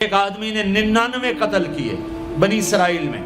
ایک آدمی نے 99 قتل کیے بنی اسرائیل میں.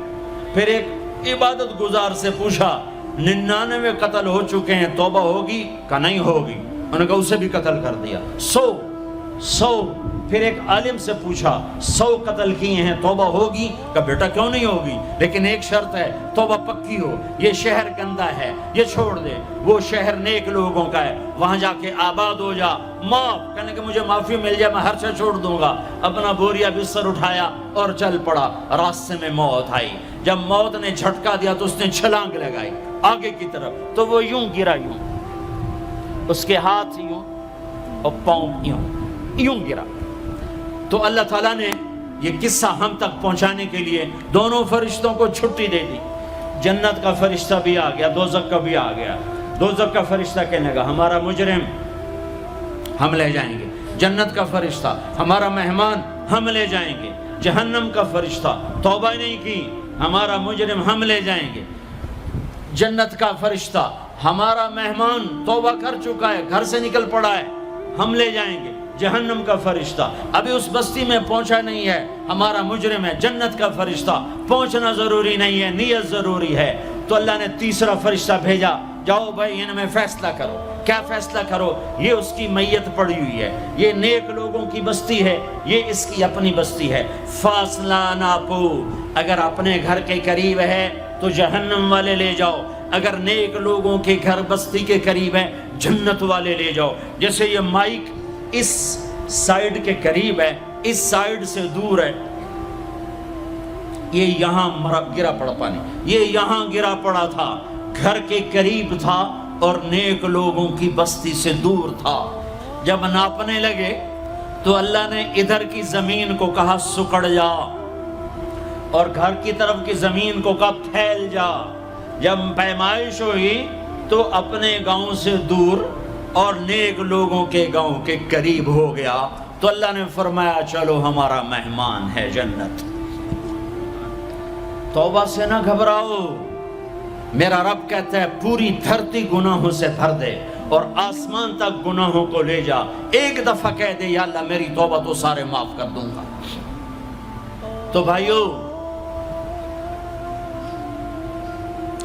پھر ایک عبادت گزار سے پوچھا 99 قتل ہو چکے ہیں، توبہ ہوگی؟ کہ نہیں ہوگی. انہوں نے کہا اسے بھی قتل کر دیا. 100. پھر ایک عالم سے پوچھا 100 قتل کیے ہیں، توبہ ہوگی؟ کہ بیٹا کیوں نہیں ہوگی، لیکن ایک شرط ہے، توبہ پکی ہو. یہ شہر گندا ہے، یہ چھوڑ دے. وہ شہر نیک لوگوں کا ہے، وہاں جا کے آباد ہو جا. معاف کہنے کہ مجھے معافی مل جائے میں ہر شے چھوڑ دوں گا. اپنا بوریا بستر اٹھایا اور چل پڑا. راستے میں موت آئی. جب موت نے جھٹکا دیا تو اس نے چھلانگ لگائی آگے کی طرف، تو وہ یوں گرا، یوں اس کے ہاتھ یوں اور پاؤں یوں گرا. تو اللہ تعالیٰ نے یہ قصہ ہم تک پہنچانے کے لیے دونوں فرشتوں کو چھٹی دے دی. جنت کا فرشتہ بھی آ گیا، دوزخ کا بھی آ گیا. دوزخ کا فرشتہ کہنے لگا ہمارا مجرم ہم لے جائیں گے. جنت کا فرشتہ ہمارا مہمان ہم لے جائیں گے. جہنم کا فرشتہ توبہ نہیں کی، ہمارا مجرم ہم لے جائیں گے. جنت کا فرشتہ ہمارا مہمان توبہ کر چکا ہے، گھر سے نکل پڑا ہے، ہم لے جائیں گے. جہنم کا فرشتہ ابھی اس بستی میں پہنچا نہیں ہے، ہمارا مجرم ہے. جنت کا فرشتہ پہنچنا ضروری نہیں ہے، نیت ضروری ہے. تو اللہ نے تیسرا فرشتہ بھیجا، جاؤ بھائی ان میں فیصلہ کرو. کیا فیصلہ کرو؟ یہ اس کی میت پڑی ہوئی ہے، یہ نیک لوگوں کی بستی ہے، یہ اس کی اپنی بستی ہے. فاصلہ ناپو، اگر اپنے گھر کے قریب ہے تو جہنم والے لے جاؤ، اگر نیک لوگوں کے گھر بستی کے قریب ہے جنت والے لے جاؤ. جیسے یہ مائک اس سائیڈ کے قریب ہے، اس سائیڈ سے دور ہے، یہ یہاں گرا پڑا پانی، یہ یہاں گرا پڑا تھا، گھر کے قریب تھا اور نیک لوگوں کی بستی سے دور تھا. جب ناپنے لگے تو اللہ نے ادھر کی زمین کو کہا سکڑ جا، اور گھر کی طرف کی زمین کو کہا پھیل جا. جب پیمائش ہوئی تو اپنے گاؤں سے دور اور نیک لوگوں کے گاؤں کے قریب ہو گیا. تو اللہ نے فرمایا چلو ہمارا مہمان ہے جنت. توبہ سے نہ گھبراؤ، میرا رب کہتا ہے پوری دھرتی گناہوں سے بھر دے اور آسمان تک گناہوں کو لے جا. ایک دفعہ کہہ دے یا اللہ میری توبہ تو سارے معاف کر دوں گا. تو بھائیو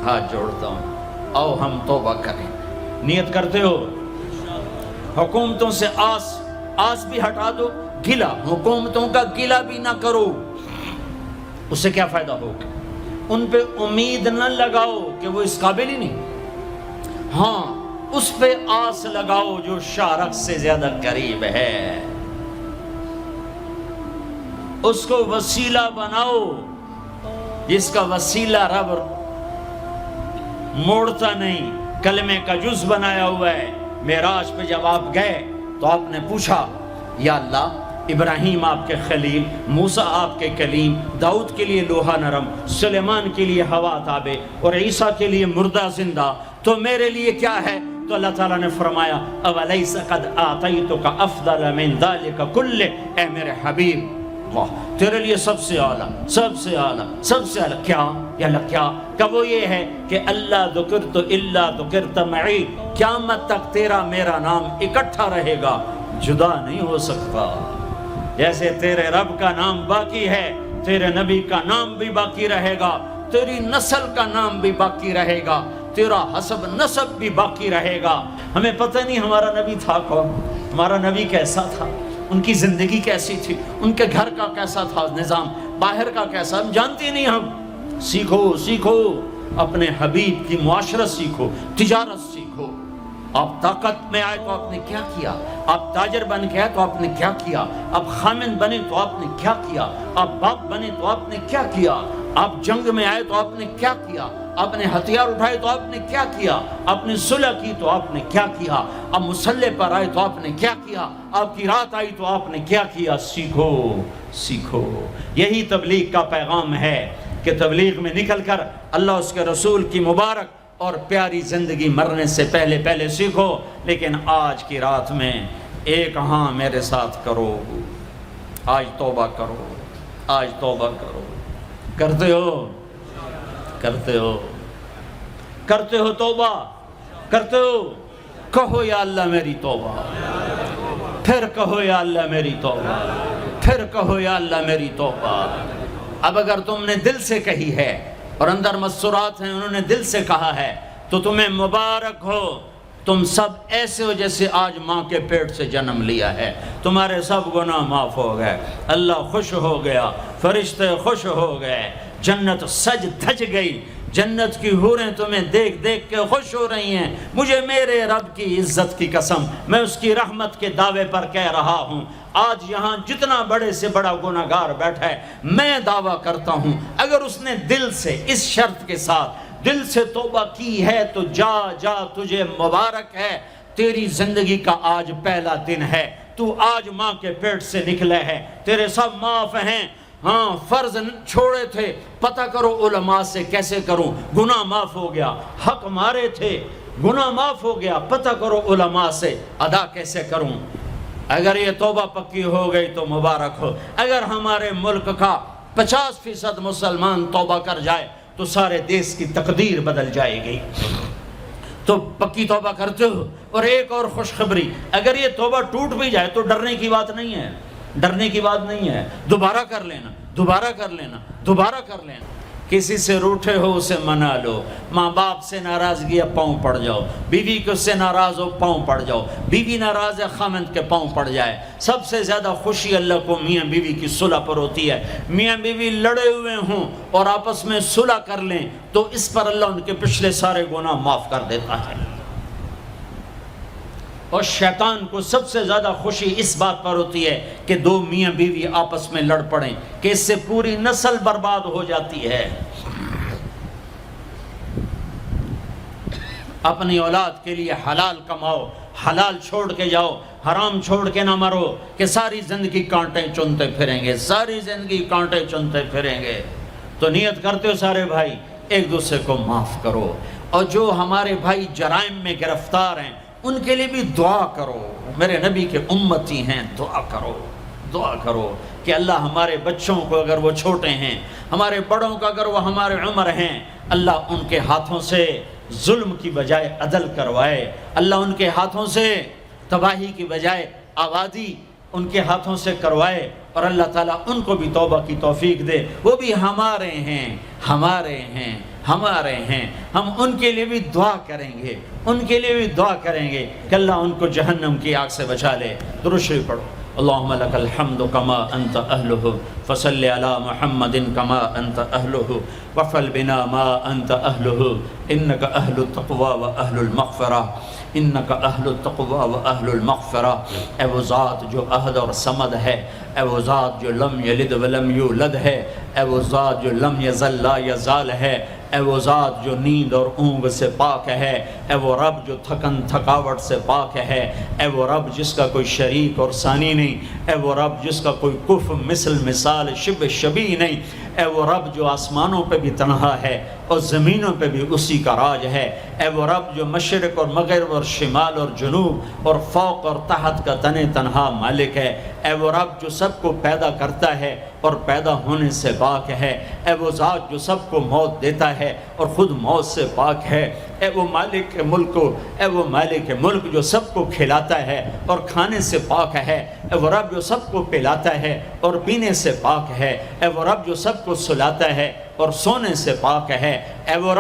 ہاتھ جوڑتا ہوں، آؤ ہم توبہ کریں. نیت کرتے ہو؟ حکومتوں سے آس بھی ہٹا دو، گلا حکومتوں کا گلا بھی نہ کرو. اس سے کیا فائدہ ہوگا؟ ان پہ امید نہ لگاؤ کہ وہ اس قابل ہی نہیں. ہاں اس پہ آس لگاؤ جو شارک سے زیادہ قریب ہے، اس کو وسیلہ بناؤ جس کا وسیلہ رب موڑتا نہیں، کلمے کا جز بنایا ہوا ہے. معراج پہ جب آپ گئے تو آپ نے پوچھا یا اللہ ابراہیم آپ کے خلیل، موسیٰ آپ کے کلیم، داؤد کے لیے لوہا نرم، سلیمان کے لیے ہوا تابع اور عیسیٰ کے لیے مردہ زندہ، تو میرے لیے کیا ہے؟ تو اللہ تعالیٰ نے فرمایا اولیس قد آتیتک افضل من ذلک کلہ، اے میرے حبیب واہ تیرے لیے سب سے اعلیٰ، سب سے اعلیٰ، سب سے اعلیٰ کیا؟ یا اللہ کیا؟ کہ وہ یہ ہے کہ اللہ ذکرت الا ذکرت معی، قیامت تک تیرا میرا نام اکٹھا رہے گا، جدا نہیں ہو سکتا. جیسے تیرے رب کا نام باقی ہے، تیرے نبی کا نام بھی باقی رہے گا، تیری نسل کا نام بھی باقی رہے گا، تیرا حسب نسب بھی باقی رہے گا. ہمیں پتہ نہیں ہمارا نبی تھا کون، ہمارا نبی کیسا تھا، ان کی زندگی کیسی تھی، ان کے گھر کا کیسا تھا نظام، باہر کا کیسا، ہم جانتے نہیں. ہم سیکھو اپنے حبیب کی معاشرت سیکھو، تجارت سیکھو. آپ طاقت میں آئے تو آپ نے کیا کیا، آپ تاجر بن کے آئے تو آپ نے کیا کیا، آپ خامن بنے تو آپ نے کیا کیا، آپ باپ بنے تو آپ نے کیا کیا، آپ جنگ میں آئے تو آپ نے کیا کیا، آپ نے ہتھیار اٹھائے تو آپ نے کیا کیا، آپ نے صلح کی تو آپ نے کیا کیا، آپ مسلح پر آئے تو آپ نے کیا کیا، آپ کی رات آئی تو آپ نے کیا کیا. سیکھو. یہی تبلیغ کا پیغام ہے کہ تبلیغ میں نکل کر اللہ اس کے رسول کی مبارک اور پیاری زندگی مرنے سے پہلے سیکھو. لیکن آج کی رات میں ایک ہاں میرے ساتھ کرو، آج توبہ کرو، آج توبہ کرو. کرتے ہو توبہ کرتے ہو؟ کہو یا اللہ میری توبہ، پھر کہو یا اللہ میری توبہ. پھر کہو یا اللہ میری توبہ۔ اب اگر تم نے دل سے کہی ہے اور اندر مسرات ہیں انہوں نے دل سے کہا ہے تو تمہیں مبارک ہو، تم سب ایسے ہو جیسے آج ماں کے پیٹ سے جنم لیا ہے، تمہارے سب گناہ معاف ہو گئے، اللہ خوش ہو گیا، فرشتے خوش ہو گئے، جنت سج دھج گئی، جنت کی حوریں تمہیں دیکھ دیکھ کے خوش ہو رہی ہیں۔ مجھے میرے رب کی عزت کی قسم، میں اس کی رحمت کے دعوے پر کہہ رہا ہوں، آج یہاں جتنا بڑے سے بڑا گناہگار بیٹھا ہے، میں دعویٰ کرتا ہوں اگر اس نے دل سے اس شرط کے ساتھ دل سے توبہ کی ہے تو جا جا تجھے مبارک ہے، تیری زندگی کا آج پہلا دن ہے، تو آج ماں کے پیٹ سے نکلے ہے، تیرے سب معاف ہیں۔ ہاں فرض چھوڑے تھے، پتہ کرو علماء سے کیسے کروں، گناہ معاف ہو گیا، حق مارے تھے، گناہ معاف ہو گیا، پتہ کرو علماء سے ادا کیسے کروں۔ اگر یہ توبہ پکی ہو گئی تو مبارک ہو۔ اگر ہمارے ملک کا 50% مسلمان توبہ کر جائے تو سارے دیش کی تقدیر بدل جائے گی۔ تو پکی توبہ کرتے ہو۔ اور ایک اور خوشخبری، اگر یہ توبہ ٹوٹ بھی جائے تو ڈرنے کی بات نہیں ہے، ڈرنے کی بات نہیں ہے، دوبارہ کر لینا، دوبارہ کر لینا، دوبارہ کر لینا۔ کسی سے روٹھے ہو اسے منا لو، ماں باپ سے ناراضگی ہے پاؤں پڑ جاؤ، بیوی کو سے ناراض ہو پاؤں پڑ جاؤ، بیوی ناراض ہے خامند کے پاؤں پڑ جائے۔ سب سے زیادہ خوشی اللہ کو میاں بیوی کی صلح پر ہوتی ہے۔ میاں بیوی لڑے ہوئے ہوں اور آپس میں صلح کر لیں تو اس پر اللہ ان کے پچھلے سارے گناہ معاف کر دیتا ہے۔ اور شیطان کو سب سے زیادہ خوشی اس بات پر ہوتی ہے کہ دو میاں بیوی آپس میں لڑ پڑیں، کہ اس سے پوری نسل برباد ہو جاتی ہے۔ اپنی اولاد کے لیے حلال کماؤ، حلال چھوڑ کے جاؤ، حرام چھوڑ کے نہ مرو کہ ساری زندگی کانٹے چنتے پھریں گے، ساری زندگی کانٹے چنتے پھریں گے۔ تو نیت کرتے ہو سارے بھائی ایک دوسرے کو معاف کرو، اور جو ہمارے بھائی جرائم میں گرفتار ہیں ان کے لیے بھی دعا کرو، میرے نبی کے امتی ہیں، دعا کرو، دعا کرو کہ اللہ ہمارے بچوں کو اگر وہ چھوٹے ہیں، ہمارے بڑوں کو اگر وہ ہمارے عمر ہیں، اللہ ان کے ہاتھوں سے ظلم کی بجائے عدل کروائے، اللہ ان کے ہاتھوں سے تباہی کی بجائے آبادی ان کے ہاتھوں سے کروائے، اور اللہ تعالیٰ ان کو بھی توبہ کی توفیق دے۔ وہ بھی ہمارے ہیں، ہمارے ہیں، ہمارے ہیں، ہم ان کے لیے بھی دعا کریں گے، ان کے لیے بھی دعا کریں گے کہ اللہ ان کو جہنم کی آگ سے بچا لے۔ درود شریف پڑھو۔ اللہم لک الحمد کما انت اہلہ فصل علی محمد کما انت اہلہ وفعل بنا ما انت اہلہ انک اہل التقوی و اہل المغفرہ، انک اہل التقوی و اہل المغفرہ۔ اے وہ ذات جو احد اور صمد ہے، اے وہ ذات جو لم یلد ولم یولد ہے، اے وہ ذات جو لم یزل لا یزال ہے، اے وہ ذات جو نیند اور اونگ سے پاک ہے، اے وہ رب جو تھکن تھکاوٹ سے پاک ہے، اے وہ رب جس کا کوئی شریک اور ثانی نہیں، اے وہ رب جس کا کوئی کف مثل مثال شبہ شبیہ نہیں، اے وہ رب جو آسمانوں پہ بھی تنہا ہے اور زمینوں پہ بھی اسی کا راج ہے، اے وہ رب جو مشرق اور مغرب اور شمال اور جنوب اور فوق اور تحت کا تنہا مالک ہے، اے وہ رب جو سب کو پیدا کرتا ہے اور پیدا ہونے سے پاک ہے، اے وہ ذات جو سب کو موت دیتا ہے اور خود موت سے پاک ہے، اے وہ مالک ملک، اے وہ مالک ملک جو سب کو کھلاتا ہے اور کھانے سے پاک ہے، اے وہ رب جو سب کو پلاتا ہے اور پینے سے پاک ہے، اے وہ رب جو سب کو سلاتا ہے اور سونے سے پاک ہے، اے وہ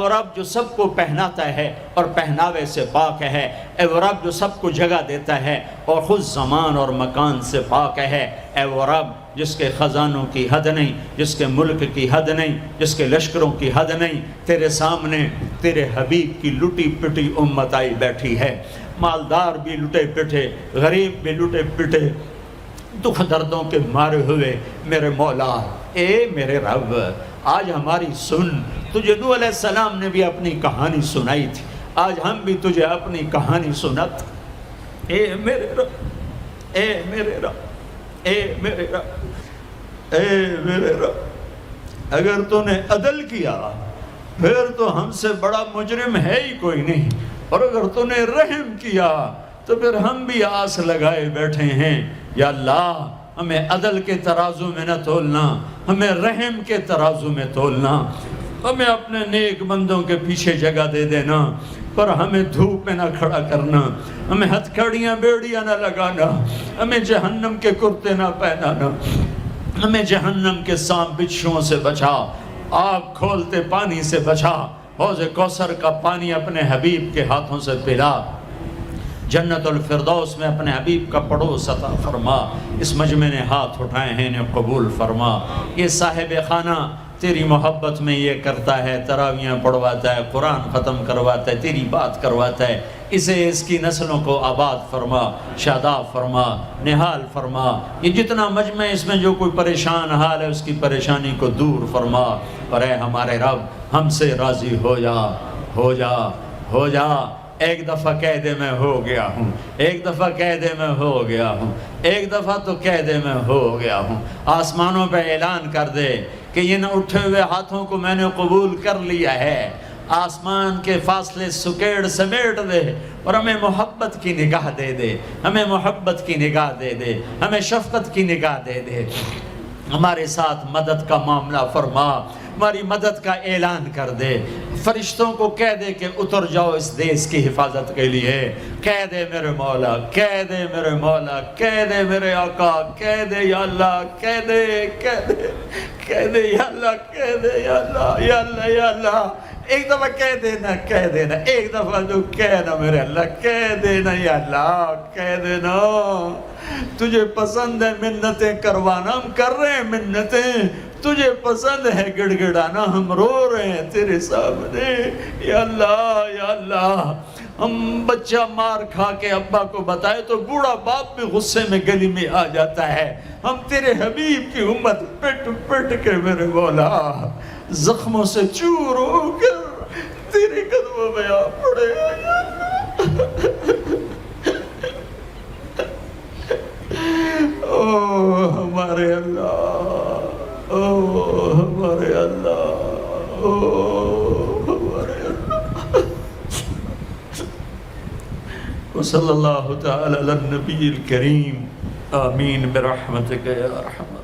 رب جو سب کو پہناتا ہے اور پہناوے سے پاک ہے، اے وہ رب جو سب کو جگہ دیتا ہے اور خود زمان اور مکان سے پاک ہے، اے وہ رب جس کے خزانوں کی حد نہیں، جس کے ملک کی حد نہیں، جس کے لشکروں کی حد نہیں، تیرے سامنے تیرے حبیب کی لٹی پٹی امت آئی بیٹھی ہے، مالدار بھی لٹے پٹے، غریب بھی لٹے پٹے، دکھ دردوں کے مارے ہوئے میرے مولا، اے میرے رب آج ہماری سن۔ تجھے نوح علیہ السلام نے بھی اپنی کہانی سنائی تھی، آج ہم بھی تجھے اپنی کہانی سنت۔ اے میرے رب، اے میرے رب، اے میرے رب، اے میرے رب، اگر تو نے عدل کیا پھر تو ہم سے بڑا مجرم ہے ہی کوئی نہیں، اور اگر تو نے رحم کیا تو پھر ہم بھی آس لگائے بیٹھے ہیں۔ یا اللہ ہمیں عدل کے ترازو میں نہ تولنا، ہمیں رحم کے ترازو میں تولنا، ہمیں اپنے نیک بندوں کے پیچھے جگہ دے دینا۔ پر ہمیں دھوپ میں نہ کھڑا کرنا، ہمیں ہتھکڑیاں بیڑیاں نہ لگانا، ہمیں جہنم کے کرتے نہ پہنانا، ہمیں جہنم کے سانپ بچھوؤں سے بچا، آگ کھولتے پانی سے بچا، حوض کوثر کا پانی اپنے حبیب کے ہاتھوں سے پلا، جنت الفردوس میں اپنے حبیب کا پڑوس عطا فرما، اس مجمع نے ہاتھ اٹھائے ہیں انہیں قبول فرما۔ یہ صاحب خانہ تیری محبت میں یہ کرتا ہے، تراویاں پڑھواتا ہے، قرآن ختم کرواتا ہے، تیری بات کرواتا ہے، اسے اس کی نسلوں کو آباد فرما، شاداب فرما، نحال فرما۔ یہ جتنا مجمع اس میں جو کوئی پریشان حال ہے اس کی پریشانی کو دور فرما، اور اے ہمارے رب ہم سے راضی ہو جا، ہو جا، ہو جا۔ ایک دفعہ کہہ دے میں ہو گیا ہوں، ایک دفعہ کہہ دے میں ہو گیا ہوں، ایک دفعہ تو کہہ دے میں ہو گیا ہوں۔ آسمانوں پہ اعلان کر دے کہ ان اٹھے ہوئے ہاتھوں کو میں نے قبول کر لیا ہے، آسمان کے فاصلے سکیڑ سمیٹ دے اور ہمیں محبت کی نگاہ دے دے، ہمیں محبت کی نگاہ دے دے، ہمیں شفقت کی نگاہ دے دے، ہمارے ساتھ مدد کا معاملہ فرما، ہماری مدد کا اعلان کر دے، فرشتوں کو کہہ دے کہ اتر جاؤ اس دیس کی حفاظت کے لیے، کہہ دے میرے مولا، کہہ دے میرے مولا، کہہ دے میرے آقا، کہہ دے یا اللہ، کہہ دے، کہہ دے، کہہ دے یا اللہ، کہہ دے یا اللہ، یا اللہ، یا اللہ۔ ایک دفعہ کہہ دینا، کہہ دینا، ایک دفعہ جو کہنا میرے اللہ، کہہ دینا یا اللہ، کہہ دینا۔ تجھے پسند ہے منتیں کروانا، ہم کر رہے ہیں منتیں، تجھے پسند ہے گڑ گڑانا، ہم رو رہے ہیں تیرے سامنے، یا اللہ، یا اللہ۔ ہم بچہ مار کھا کے ابا کو بتائے تو بوڑھا باپ بھی غصے میں گلی میں آ جاتا ہے، ہم تیرے حبیب کی امت پٹ پٹ کے میرے مولا زخموں سے چور ہو کر تیرے قدموں میں آ پڑے۔ او ہمارے اللہ، او ہمارے اللہ، او ہمارے اللہ۔ وصلی اللہ تعالی علی النبی الکریم، آمین برحمتک یا ارحم۔